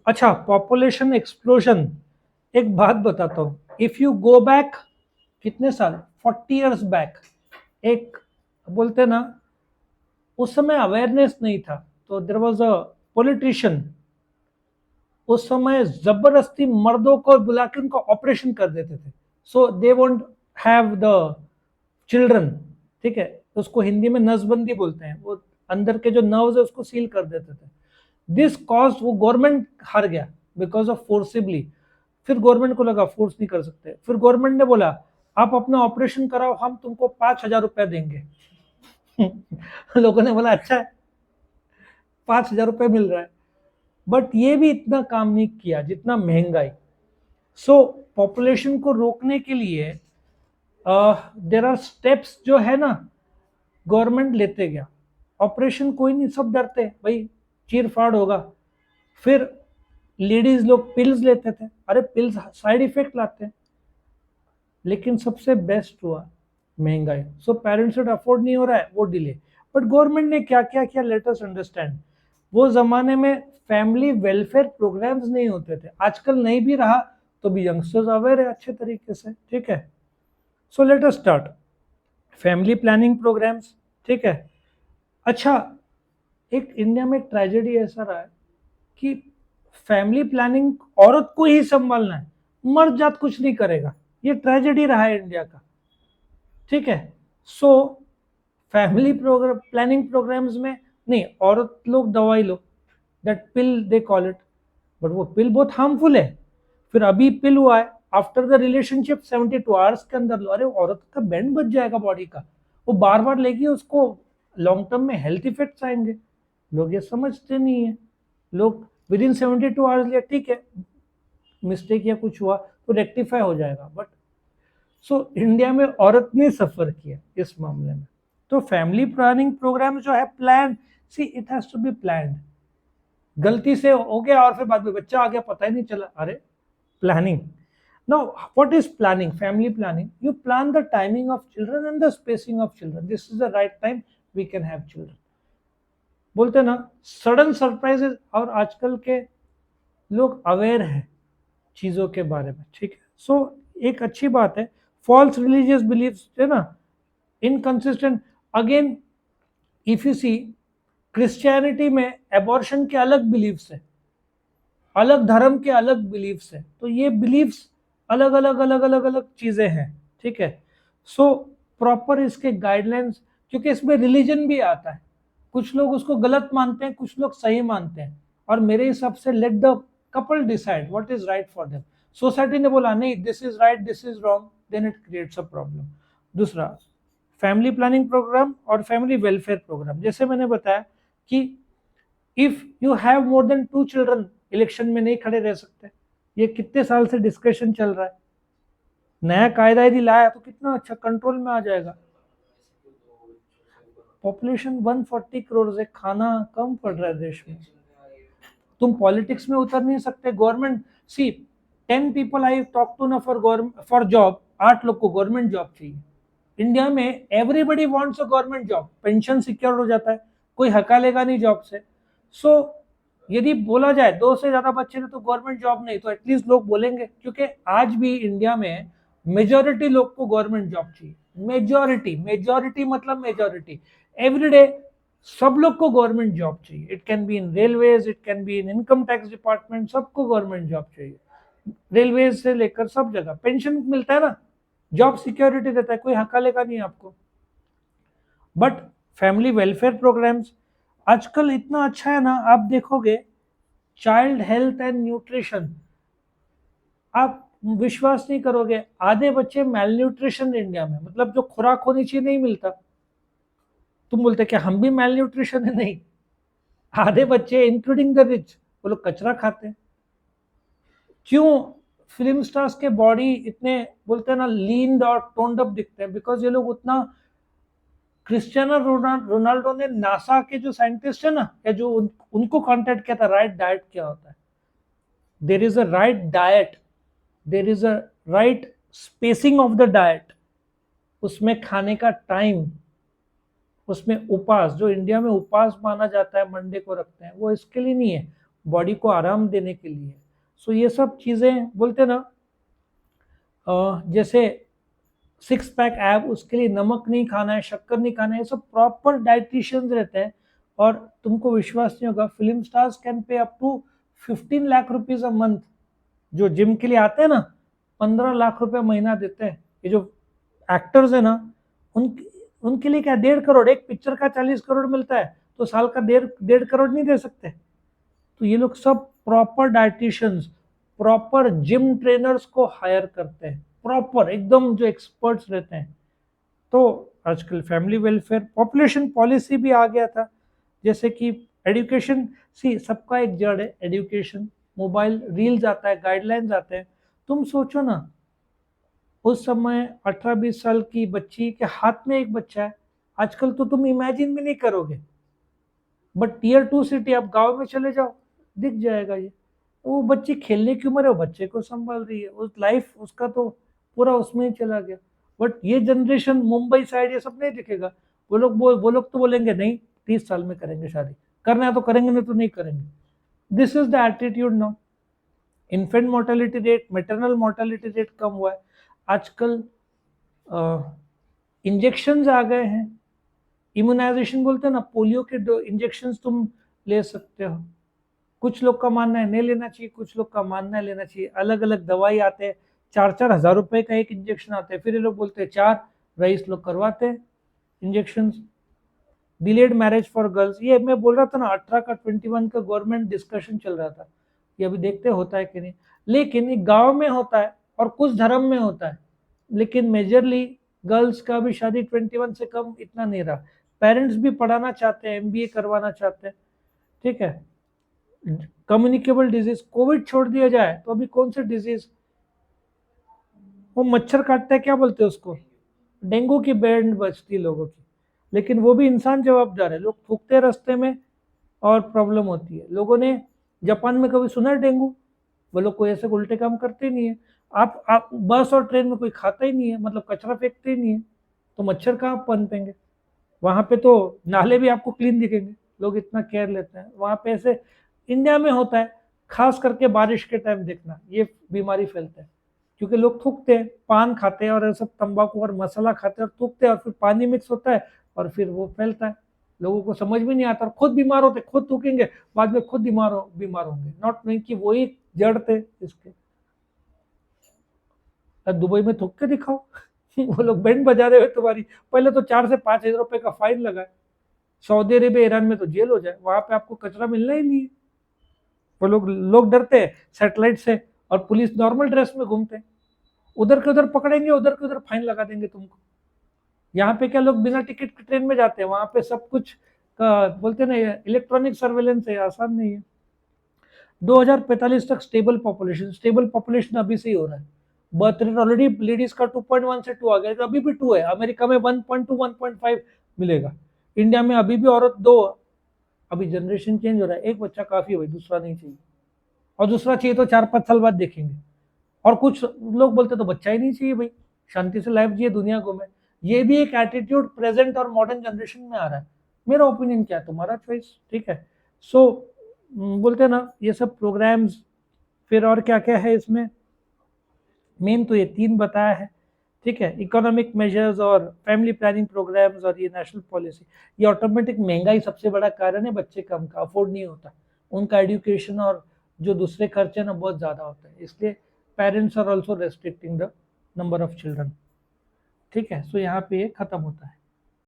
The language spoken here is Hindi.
अच्छा, पॉपुलेशन एक्सप्लोजन। एक बात बताता हूँ, इफ यू गो बैक कितने साल, 40 years बैक, एक बोलते ना, उस समय अवेयरनेस नहीं था, तो देयर वाज अ पॉलिटिशियन, उस समय जबरदस्ती मर्दों को बुला के उनका ऑपरेशन कर देते थे, so they won't have the children. ठीक है, उसको हिंदी में नसबंदी बोलते हैं, वो अंदर के जो नर्व्स है उसको सील कर देते थे। दिस कॉज, वो गवर्नमेंट हार गया बिकॉज ऑफ फोर्सिबली। फिर गवर्नमेंट को लगा फोर्स नहीं कर सकते, फिर गवर्नमेंट ने बोला आप अपना ऑपरेशन कराओ, हम तुमको 5,000 रुपया देंगे। लोगों ने बोला अच्छा है, 5,000 रुपये मिल रहा है। बट ये भी इतना काम नहीं किया जितना महंगाई। सो पॉपुलेशन को रोकने के लिए देर आर स्टेप्स जो है ना, गवर्नमेंट लेते गया। ऑपरेशन कोई नहीं, सब डरते भाई चीर फाड़ होगा। फिर लेडीज लोग पिल्स लेते थे, अरे पिल्स साइड इफेक्ट लाते हैं। लेकिन सबसे बेस्ट हुआ महंगाई। सो पेरेंट्स से अफोर्ड नहीं हो रहा है, वो डिले। बट गवर्नमेंट ने क्या क्या किया, लेट अस अंडरस्टैंड। वो जमाने में फैमिली वेलफेयर प्रोग्राम्स नहीं होते थे, आजकल नहीं भी रहा तो भी यंगस्टर्स अवेयर है अच्छे तरीके से। ठीक है, so let us start family planning programs. ठीक है। अच्छा, एक इंडिया में एक ट्रेजेडी ऐसा रहा है कि फैमिली प्लानिंग औरत को ही संभालना है, मर्द जात कुछ नहीं करेगा। ये ट्रेजेडी रहा है इंडिया का। ठीक है। So family programme planning programmes में नहीं, औरत लोग दवाई लो, that pill they call it, but वो पिल बहुत हार्मफुल है। फिर अभी पिल हुआ है आफ्टर द रिलेशनशिप 72 hours के अंदर लो, अरे औरत का बैंड बच जाएगा बॉडी का, वो बार बार लेगी, उसको लॉन्ग टर्म में हेल्थ इफेक्ट्स आएंगे। लोग ये समझते नहीं है। लोग विद इन 72 hours लिया, ठीक है, मिस्टेक या कुछ हुआ तो रेक्टिफाई हो जाएगा। बट सो इंडिया में औरत ने सफर किया इस मामले में। तो फैमिली प्लानिंग प्रोग्राम जो है, plan, see it has to be planned. गलती से हो गया और फिर बाद में बच्चा आ गया, पता ही नहीं चला, अरे planning. Now what is planning, family planning? You plan the timing of children and the spacing of children, this is the right time we can have children. बोलते ना, सडन सरप्राइजेस। और आजकल के लोग अवेयर हैं चीजों के बारे में। ठीक है, सो एक अच्छी बात है। फॉल्स रिलीजियस बिलीफ्स है ना, inconsistent. Again if you see, Christianity में एबॉर्शन के अलग बिलीफ्स है, अलग धर्म के अलग बिलीफ्स है, तो ये बिलीफ्स अलग अलग अलग अलग अलग चीजें हैं। ठीक है, सो प्रॉपर इसके गाइडलाइंस, क्योंकि इसमें रिलीजन भी आता है, कुछ लोग उसको गलत मानते हैं, कुछ लोग सही मानते हैं। और मेरे हिसाब से let the couple decide what is right for them. Society ने बोला नहीं this is right this is wrong, then it creates a problem. दूसरा, फैमिली प्लानिंग प्रोग्राम और फैमिली वेलफेयर प्रोग्राम, जैसे मैंने बताया कि if you have more than 2 children, election में नहीं खड़े रह सकते। ये कितने साल से डिस्कशन चल रहा है, नया कायदा यदि लाया तो कितना अच्छा कंट्रोल में आ जाएगा। पॉपुलेशन 140 करोड़ से खाना कम पड़ रहा है देश में। तुम पॉलिटिक्स में उतर नहीं सकते। Government, see 10 people I talk to ना फॉर जॉब, 8 लोग को गवर्नमेंट जॉब चाहिए। इंडिया में everybody wants a government job, pension secure हो जाता है, कोई हकालेगा नहीं जॉब से। सो यदि बोला जाए 2 से ज्यादा बच्चे ने तो गवर्नमेंट जॉब नहीं, तो एटलीस्ट लोग बोलेंगे, क्योंकि आज भी इंडिया में मेजोरिटी लोग को गवर्नमेंट जॉब चाहिए। मेजोरिटी, मेजोरिटी मतलब मेजोरिटी, एवरीडे सब लोग को गवर्नमेंट जॉब चाहिए। It can be in railways, it can be in income tax department, सबको गवर्नमेंट जॉब चाहिए। रेलवेज से लेकर सब जगह पेंशन मिलता है ना, जॉब सिक्योरिटी देता है, कोई हकालेगा नहीं आपको। बट फैमिली वेलफेयर प्रोग्राम्स आजकल इतना अच्छा है ना, आप देखोगे, चाइल्ड हेल्थ एंड न्यूट्रिशन, आप विश्वास नहीं करोगे, आधे बच्चे मेल न्यूट्रिशन इंडिया में, मतलब जो खुराक होनी चाहिए नहीं मिलता। तुम बोलते क्या हम भी मेल न्यूट्रिशन है? नहीं, आधे बच्चे इंक्लूडिंग द रिच, वो लोग कचरा खाते हैं। क्यों फिल्म स्टार्स के बॉडी इतने, बोलते हैं ना, लीन और टोन्ड अप दिखते हैं? बिकॉज ये लोग उतना, क्रिस्टियानो रोनाल्डो ने नासा के जो साइंटिस्ट है ना, या जो उनको कांटेक्ट किया था, राइट डाइट क्या होता है, there is a right diet, there is a right spacing of the diet, उसमें खाने का टाइम, उसमें उपवास, जो इंडिया में उपवास माना जाता है, मंडे को रखते हैं, वो इसके लिए नहीं है। बॉडी को आराम देने के लिए। सो ये सब चीज़ें बोलते ना, जैसे 6 पैक ऐप, उसके लिए नमक नहीं खाना है, शक्कर नहीं खाना है, ये सब प्रॉपर डाइटिशियंस रहते हैं। और तुमको विश्वास नहीं होगा, film stars can pay up to 15 lakh rupees a month. जो जिम के लिए आते हैं ना, 15 लाख रुपए महीना देते हैं। ये जो एक्टर्स है ना, उनके लिए क्या 1.5 करोड़, एक पिक्चर का 40 करोड़ मिलता है, तो साल का 1.5 करोड़ नहीं दे सकते। तो ये लोग सब proper dietitians, proper gym trainers को हायर करते हैं, प्रॉपर एकदम जो एक्सपर्ट्स रहते हैं। तो आजकल फैमिली वेलफेयर, पॉपुलेशन पॉलिसी भी आ गया था, जैसे कि एजुकेशन। सी सबका एक जड़ है एजुकेशन। मोबाइल रील्स आता है, गाइडलाइंस आते हैं। तुम सोचो ना, उस समय 18-20 साल की बच्ची के हाथ में एक बच्चा है, आजकल तो तुम इमेजिन भी नहीं करोगे। बट टियर 2 सिटी, आप गांव में चले जाओ, दिख जाएगा ये। वो बच्ची खेलने की उम्र है, वो बच्चे को संभाल रही है, उस लाइफ उसका तो पूरा उसमें ही चला गया। बट ये जनरेशन मुंबई साइड ये सब नहीं दिखेगा। वो लोग तो बोलेंगे नहीं, 30 साल में करेंगे शादी, करना है तो करेंगे, नहीं तो नहीं करेंगे। This is the attitude now. Infant mortality rate, maternal mortality rate कम हुआ है। आजकल इंजेक्शन आ गए हैं, इम्यूनाइजेशन बोलते हैं ना, पोलियो के इंजेक्शन तुम ले सकते हो। कुछ लोग का मानना है नहीं लेना चाहिए, कुछ लोग का मानना है लेना चाहिए। अलग अलग दवाई आते हैं, 4-4 हज़ार रुपए का एक इंजेक्शन आते हैं, फिर ये लोग बोलते हैं 4, रईस लोग करवाते हैं injection. Delayed marriage for girls, ये मैं बोल रहा था ना, 18 का 21 का गवर्नमेंट डिस्कशन चल रहा था, ये अभी देखते होता है कि नहीं। लेकिन ये गांव में होता है और कुछ धर्म में होता है, लेकिन मेजरली गर्ल्स का भी शादी 21 से कम इतना नहीं रहा। पेरेंट्स भी पढ़ाना चाहते हैं, एमबीए करवाना चाहते हैं, ठीक है। कम्युनिकेबल डिजीज, कोविड छोड़ दिया जाए तो अभी कौन से डिजीज, वो मच्छर काटता है, क्या बोलते हैं उसको, डेंगू की बैंड बचती है लोगों की, लेकिन वो भी इंसान जवाबदार है। लोग थूकते हैं रास्ते में और प्रॉब्लम होती है। लोगों ने जापान में कभी सुना है डेंगू? वो लोग कोई ऐसे उल्टे काम करते नहीं है। आप बस और ट्रेन में कोई खाता ही नहीं है, मतलब कचरा फेंकते ही नहीं है, तो मच्छर कहाँ पनपेंगे। वहां पे तो नाले भी आपको क्लीन दिखेंगे, लोग इतना केयर लेते हैं। वहां पे ऐसे इंडिया में होता है, खास करके बारिश के टाइम देखना, ये बीमारी फैलता है, क्योंकि लोग थूकते हैं, पान खाते हैं और ये सब तंबाकू और मसाला खाते हैं और थूकते हैं, और फिर पानी मिक्स होता है और फिर वो फैलता है। लोगों को समझ में नहीं आता और खुद बीमार होते, खुद थूकेंगे, बाद में खुद बीमार होंगे, नॉट नहीं कि वही जड़ थे इसके। दुबई में थूक के दिखाओ वो लोग बैंड बजा रहे हुए तुम्हारी, पहले तो 4 से 5 हज़ार रुपए का फाइन लगाए। सऊदी अरेबिया, ईरान में तो जेल हो जाए, वहां पे आपको कचरा मिलना ही नहीं है। वो लोग डरते हैं सैटेलाइट से, और पुलिस नॉर्मल ड्रेस में घूमते हैं, उधर के उधर पकड़ेंगे, उधर के उधर फाइन लगा देंगे तुमको। यहाँ पे क्या लोग बिना टिकट के ट्रेन में जाते हैं, वहां पे सब कुछ बोलते ना इलेक्ट्रॉनिक सर्वेलेंस है, आसान नहीं है। 2045 तक स्टेबल पॉपुलेशन अभी से ही हो रहा है। बर्थ रेट ऑलरेडी लेडीज का 2.1 से 2 आ गया, अभी भी 2 है। अमेरिका में 1.2 1.5 मिलेगा। इंडिया में अभी भी औरत 2। अभी जनरेशन चेंज हो रहा है, एक बच्चा काफी है भाई, दूसरा नहीं चाहिए, और दूसरा चाहिए तो 4-5 साल बाद देखेंगे। और कुछ लोग बोलते तो बच्चा ही नहीं चाहिए भाई, शांति से लाइफ जिए, दुनिया घूमे। ये भी एक एटीट्यूड प्रेजेंट और मॉडर्न जनरेशन में आ रहा है। मेरा ओपिनियन क्या है, तुम्हारा चॉइस, ठीक है। सो बोलते हैं ना, ये सब प्रोग्राम्स, फिर और क्या क्या है इसमें, मेन तो ये 3 बताया है, ठीक है। इकोनॉमिक मेजर्स और फैमिली प्लानिंग प्रोग्राम्स और ये नेशनल पॉलिसी। ये ऑटोमेटिक महंगाई सबसे बड़ा कारण है, बच्चे कम का अफोर्ड नहीं होता, उनका एजुकेशन और जो दूसरे खर्चे ना बहुत ज़्यादा होते हैं, इसलिए parents are also restricting the number of children, ठीक है। सो यहाँ पे ये खत्म होता है।